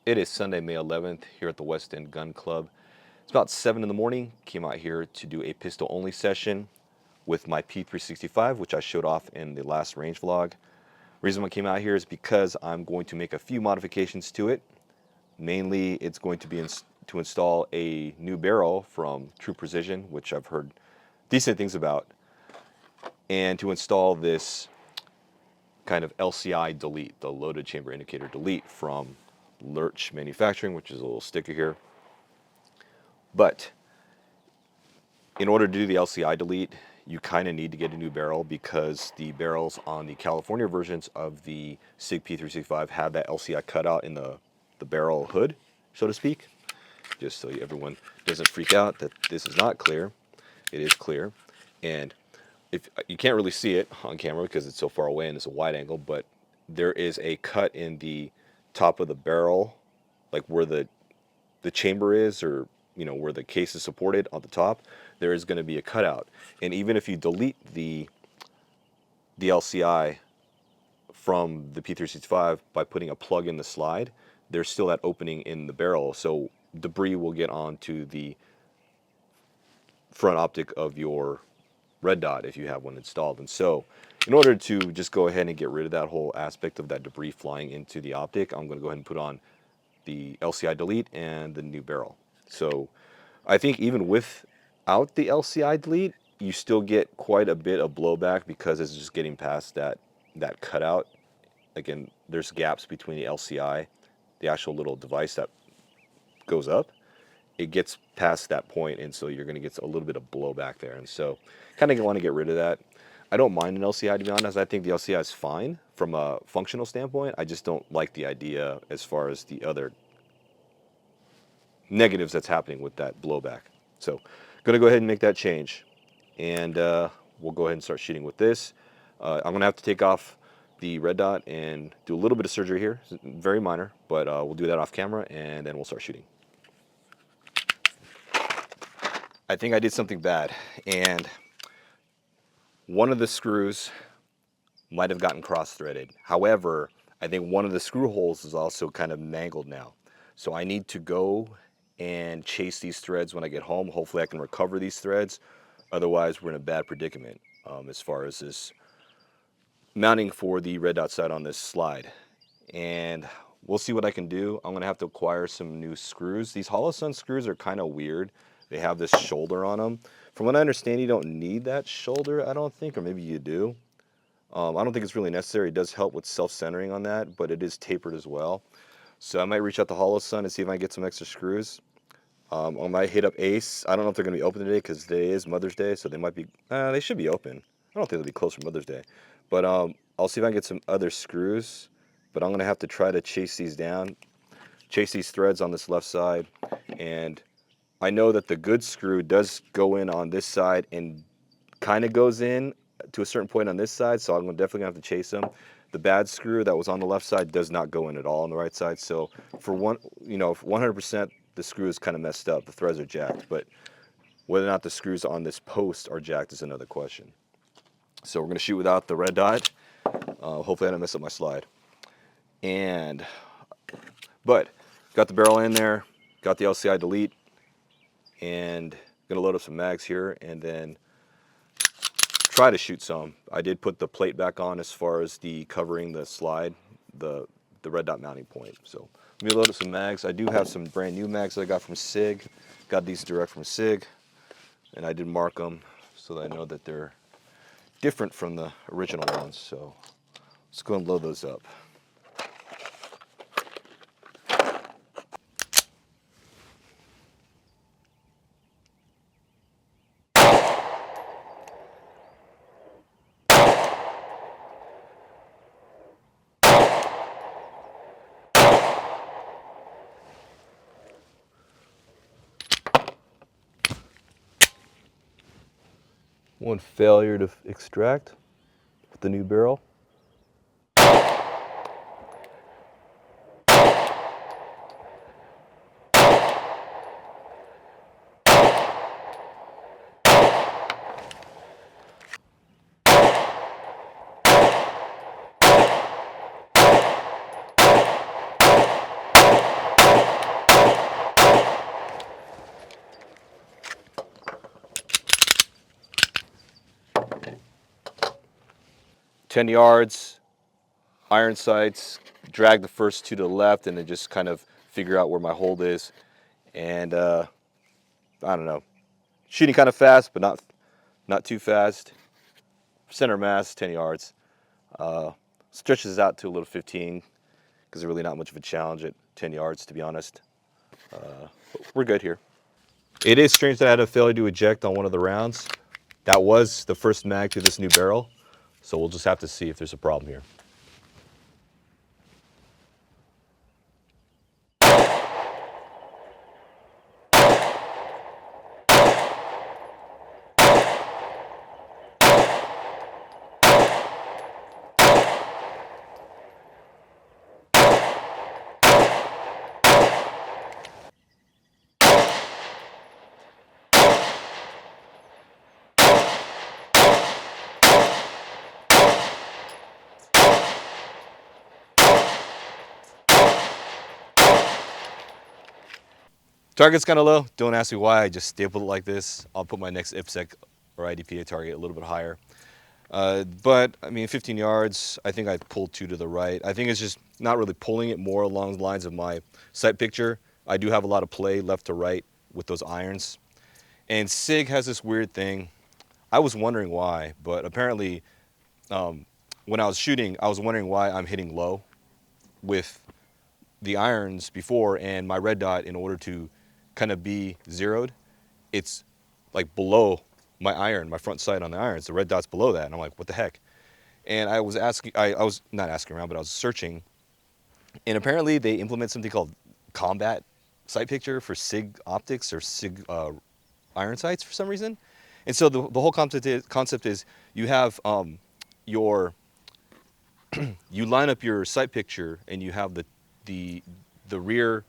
It is Sunday, May 11th here at the West End Gun Club. It's about 7 in the morning. Came out here to do a pistol-only session with my P365, which I showed off in the last range vlog. Reason why I came out here is because I'm going to make a few modifications to it. Mainly, it's going to be to install a new barrel from True Precision, which I've heard decent things about, and to install this kind of LCI delete, the loaded chamber indicator delete from Lurch Manufacturing, which is a little sticker here. But in order to do the LCI delete, you kind of need to get a new barrel because the barrels on the California versions of the Sig P365 have that LCI cutout in the barrel hood, so to speak. Just so everyone doesn't freak out that this is not clear. It is clear. And if you can't really see it on camera because it's so far away and it's a wide angle, but there is a cut in the top of the barrel, like where the chamber is, or where the case is supported on the top, there is going to be a cutout. And even if you delete the LCI from the P365 by putting a plug in the slide, there's still that opening in the barrel, so debris will get onto the front optic of your red dot if you have one installed. And so in order to just go ahead and get rid of that whole aspect of that debris flying into the optic, I'm going to go ahead and put on the LCI delete and the new barrel. So I think even without the LCI delete, you still get quite a bit of blowback because it's just getting past that cutout. Again, there's gaps between the LCI, the actual little device that goes up. It gets past that point, and so you're going to get a little bit of blowback there. And so kind of want to get rid of that. I don't mind an LCI, to be honest. I think the LCI is fine from a functional standpoint. I just don't like the idea as far as the other negatives that's happening with that blowback. So I'm going to go ahead and make that change, and we'll go ahead and start shooting with this. I'm going to have to take off the red dot and do a little bit of surgery here. It's very minor, but we'll do that off camera, and then we'll start shooting. I think I did something bad, and one of the screws might have gotten cross-threaded. However, I think one of the screw holes is also kind of mangled now. So I need to go and chase these threads when I get home. Hopefully I can recover these threads. Otherwise, we're in a bad predicament as far as this mounting for the red dot sight on this slide. And we'll see what I can do. I'm going to have to acquire some new screws. These Holosun screws are kind of weird. They have this shoulder on them. From what I understand, you don't need that shoulder, I don't think, or maybe you do. I don't think it's really necessary. It does help with self-centering on that, but it is tapered as well. So I might reach out to Holosun and see if I can get some extra screws. I might hit up Ace. I don't know if they're going to be open today because today is Mother's Day, so they might be, they should be open. I don't think they'll be closed for Mother's Day. But I'll see if I can get some other screws, but I'm going to have to try to chase these down, chase these threads on this left side, and I know that the good screw does go in on this side and kind of goes in to a certain point on this side, so I'm definitely going to have to chase them. The bad screw that was on the left side does not go in at all on the right side, so for 100%, the screw is kind of messed up. The threads are jacked, but whether or not the screws on this post are jacked is another question. So we're going to shoot without the red dot. Hopefully I don't mess up my slide. But got the barrel in there, got the LCI delete, and gonna load up some mags here and then try to shoot some. I did put the plate back on as far as the covering the slide, the red dot mounting point. So let me load up some mags. I do have some brand new mags that I got from Sig. Got these direct from Sig, and I did mark them so that I know that they're different from the original ones. So let's go and load those up. One failure to extract with the new barrel. 10 yards, iron sights, drag the first 2 to the left, and then just kind of figure out where my hold is. And I don't know, shooting kind of fast, but not too fast. Center mass, 10 yards. Stretches out to a little 15 because there's really not much of a challenge at 10 yards, to be honest. But we're good here. It is strange that I had a failure to eject on one of the rounds. That was the first mag to this new barrel, so we'll just have to see if there's a problem here. Target's kind of low. Don't ask me why. I just stapled it like this. I'll put my next IPSEC or IDPA target a little bit higher. But I mean, 15 yards, I think I pulled 2 to the right. I think it's just not really pulling it, more along the lines of my sight picture. I do have a lot of play left to right with those irons. And Sig has this weird thing. I was wondering why, but apparently when I was shooting, I was wondering why I'm hitting low with the irons before, and my red dot, in order to kind of be zeroed, it's like below my iron, my front sight on the irons. The red dot's below that, and I'm like, what the heck? And I was asking, I was not asking around, but I was searching, and apparently they implement something called combat sight picture for Sig optics or Sig iron sights for some reason. And so the whole concept is you have you line up your sight picture, and you have the rear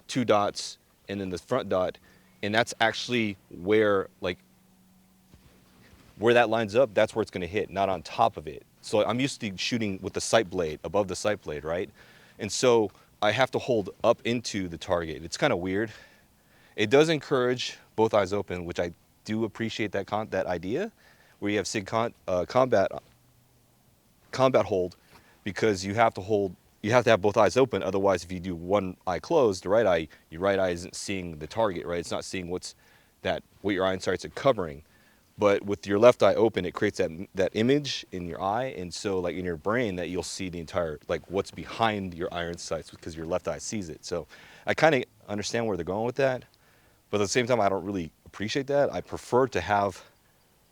2 dots and then the front dot, and that's actually where that lines up, that's where it's going to hit, not on top of it. So I'm used to shooting with the sight blade above the sight blade, right? And so I have to hold up into the target. It's kind of weird. It does encourage both eyes open, which I do appreciate that idea, where you have Sig combat hold, because you have to have both eyes open. Otherwise, if you do one eye closed, your right eye isn't seeing the target, right? It's not seeing what your iron sights are covering. But with your left eye open, it creates that image in your eye, and so like in your brain, that you'll see the entire, like what's behind your iron sights, because your left eye sees it. So I kind of understand where they're going with that, but at the same time, I don't really appreciate that. I prefer to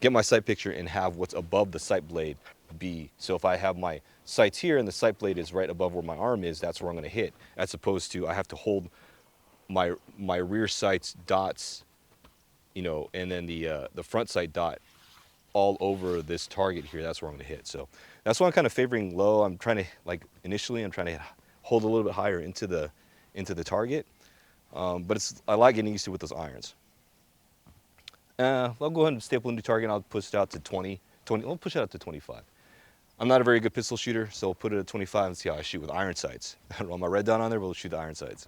get my sight picture and have what's above the sight blade be. So if I have my sights here and the sight blade is right above where my arm is, that's where I'm going to hit, as opposed to I have to hold my rear sights dots, and then the front sight dot all over this target here. That's where I'm going to hit. So that's why I'm kind of favoring low. I'm trying to, initially I'm trying to hold a little bit higher into the target, but I like getting used to it with those irons. I'll go ahead and staple a new target, and I'll push it out to 20. I'll push it out to 25. I'm not a very good pistol shooter, so I'll put it at 25 and see how I shoot with iron sights. I don't roll my red dot on there, but we'll shoot the iron sights.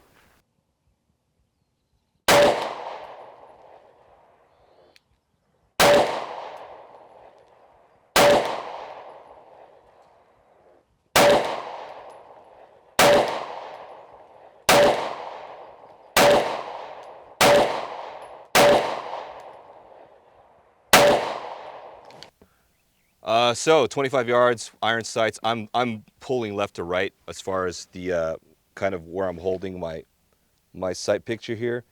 So 25 yards, iron sights. I'm pulling left to right as far as the kind of where I'm holding my sight picture here.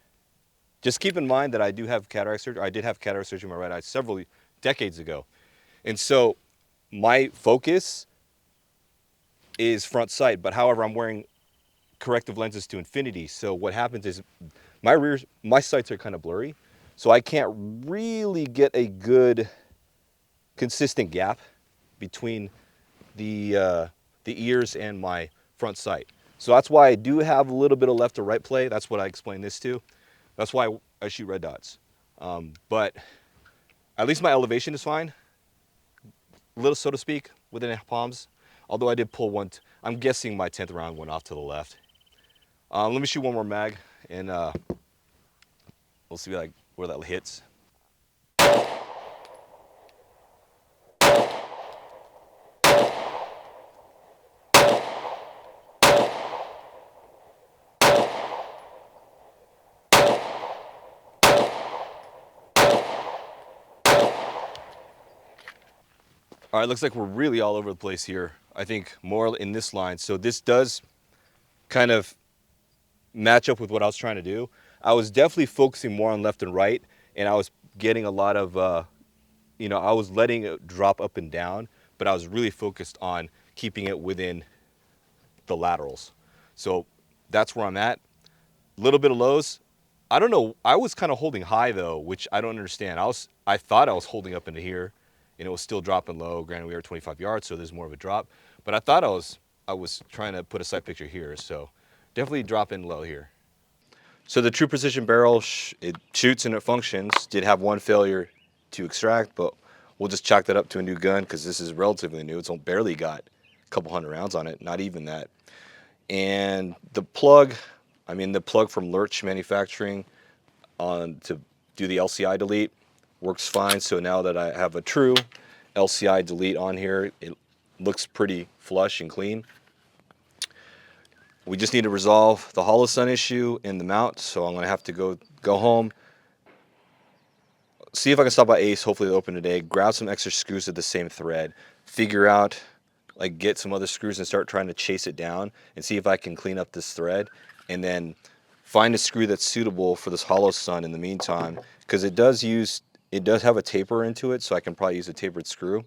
Just keep in mind that I do have cataract surgery. I did have cataract surgery in my right eye several decades ago, and so my focus is front sight. But however, I'm wearing corrective lenses to infinity. So what happens is my sights are kind of blurry, so I can't really get a good consistent gap between the ears and my front sight. So that's why I do have a little bit of left to right play. That's what I explained this to. That's why I shoot red dots. But at least my elevation is fine, a little, so to speak, within palms. Although I did pull one, I'm guessing my 10th round went off to the left. Let me shoot one more mag, and we'll see where that hits. All right, looks like we're really all over the place here. I think more in this line. So this does kind of match up with what I was trying to do. I was definitely focusing more on left and right, and I was getting a lot of, I was letting it drop up and down, but I was really focused on keeping it within the laterals. So that's where I'm at. A little bit of lows. I don't know. I was kind of holding high though, which I don't understand. I thought I was holding up into here, and it was still dropping low. Granted, we were 25 yards, so there's more of a drop. But I thought I was trying to put a sight picture here, so definitely dropping low here. So the True Precision barrel, it shoots and it functions. Did have one failure to extract, but we'll just chalk that up to a new gun because this is relatively new. It's barely got a couple hundred rounds on it, not even that. And the plug, the plug from Lurch Manufacturing to do the LCI delete works fine. So now that I have a true LCI delete on here, it looks pretty flush and clean. We just need to resolve the Holosun issue in the mount, so I'm going to have to go home, see if I can stop by Ace, hopefully they'll open today, grab some extra screws of the same thread, figure out, get some other screws and start trying to chase it down and see if I can clean up this thread, and then find a screw that's suitable for this Holosun in the meantime, because it does have a taper into it, so I can probably use a tapered screw,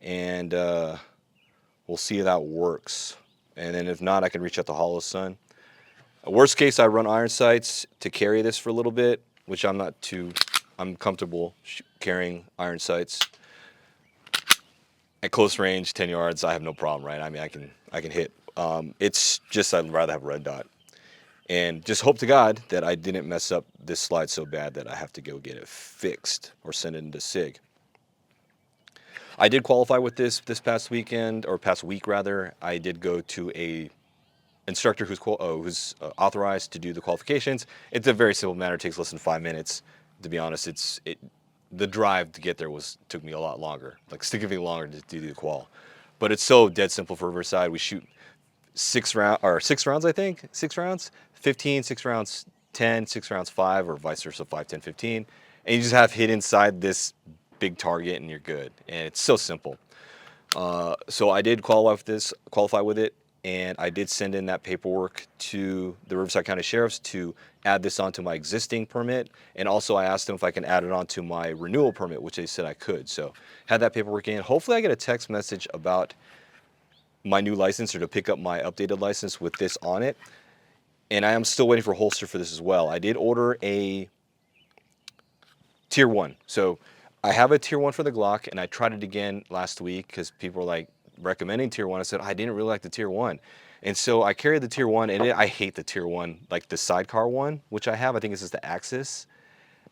and we'll see if that works. And then if not, I can reach out to Holosun. Worst case, I run iron sights to carry this for a little bit, which I'm comfortable carrying iron sights. At close range, 10 yards, I have no problem, right? I can hit. It's just I'd rather have a red dot. And just hope to God that I didn't mess up this slide so bad that I have to go get it fixed or send it into Sig. I did qualify with this past weekend, or past week rather. I did go to a instructor who's authorized to do the qualifications. It's a very simple matter. It takes less than 5 minutes. To be honest, the drive to get there took me a lot longer, like significantly longer to do the qual. But it's so dead simple for Riverside. We shoot 6 rounds, I think, 6 rounds, 15, 6 rounds, 10, 6 rounds, 5, or vice versa, 5, 10, 15. And you just have hit inside this big target and you're good. And it's so simple. So I did qualify with it, and I did send in that paperwork to the Riverside County Sheriff's to add this onto my existing permit, and also I asked them if I can add it onto my renewal permit, which they said I could. So had that paperwork in. Hopefully I get a text message about my new license, or to pick up my updated license with this on it. And I am still waiting for a holster for this as well. I did order a Tier 1. So I have a Tier 1 for the Glock, and I tried it again last week because people were recommending Tier 1. I said, I didn't really like the Tier 1. And so I carried the Tier 1, and I hate the Tier 1, like the sidecar one, which I have. I think it's just the Axis.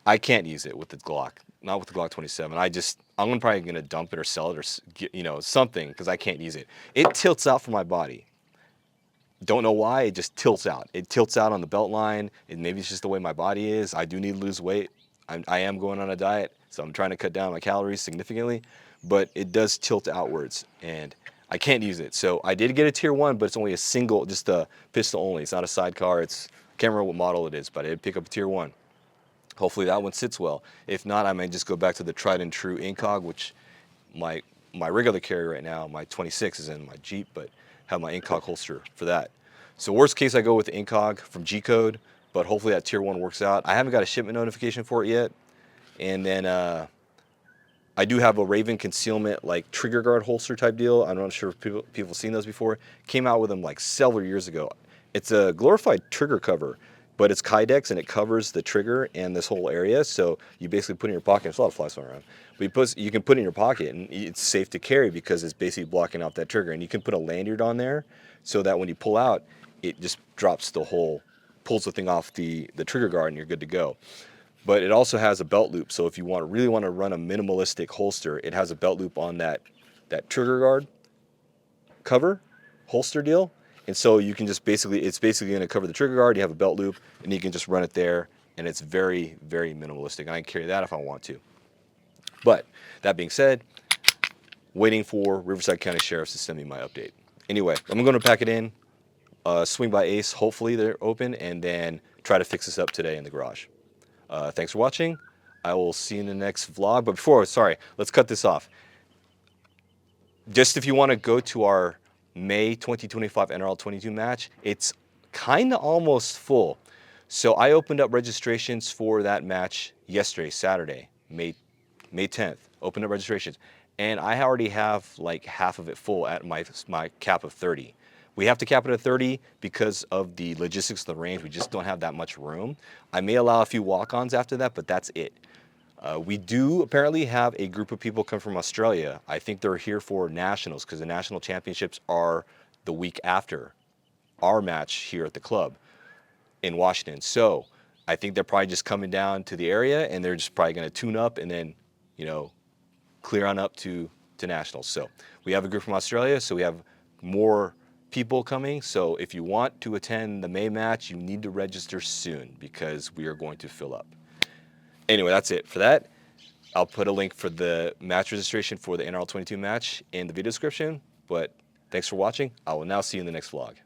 I can't use it with the Glock, not with the Glock 27. I'm probably going to dump it or sell it or, something, because I can't use it. It tilts out from my body. Don't know why, it just tilts out. It tilts out on the belt line, and maybe it's just the way my body is. I do need to lose weight. I am going on a diet, so I'm trying to cut down my calories significantly, but it does tilt outwards, and I can't use it. So I did get a Tier 1, but it's only a single, just a pistol only. It's not a sidecar. I can't remember what model it is, but I did pick up a Tier 1. Hopefully that one sits well. If not, I may just go back to the tried and true Incog, which my regular carry right now, my 26 is in my Jeep, but have my Incog holster for that. So worst case, I go with the Incog from G-Code, but hopefully that Tier 1 works out. I haven't got a shipment notification for it yet. And then I do have a Raven concealment, trigger guard holster type deal. I'm not sure if people have seen those before. Came out with them several years ago. It's a glorified trigger cover, but it's Kydex and it covers the trigger and this whole area. So you basically put it in your pocket. There's a lot of flies flying around. But you can put it in your pocket, and it's safe to carry because it's basically blocking off that trigger. And you can put a lanyard on there so that when you pull out, it just pulls the thing off the trigger guard, and you're good to go. But it also has a belt loop. So if you really want to run a minimalistic holster, it has a belt loop on that trigger guard cover holster deal. And so you can it's basically going to cover the trigger guard. You have a belt loop, and you can just run it there. And it's very, very minimalistic. And I can carry that if I want to. But that being said, waiting for Riverside County Sheriff's to send me my update. Anyway, I'm going to pack it in, swing by Ace. Hopefully they're open, and then try to fix this up today in the garage. Thanks for watching. I will see you in the next vlog. But let's cut this off. just if you want to go to our May 2025 NRL 22 match, it's kind of almost full. So I opened up registrations for that match yesterday, Saturday, May 10th. Opened up registrations, and I already have like half of it full at my cap of 30. We have to cap it at 30 because of the logistics of the range. We just don't have that much room. I may allow a few walk-ons after that, but that's it. We do apparently have a group of people come from Australia. I think they're here for nationals because the national championships are the week after our match here at the club in Washington. So I think they're probably just coming down to the area and they're just probably going to tune up and then, you know, clear on up to nationals. So we have a group from Australia, so we have more people coming. So if you want to attend the May match, you need to register soon because we are going to fill up. Anyway, that's it for that. I'll put a link for the match registration for the NRL 22 match in the video description. But thanks for watching. I will now see you in the next vlog.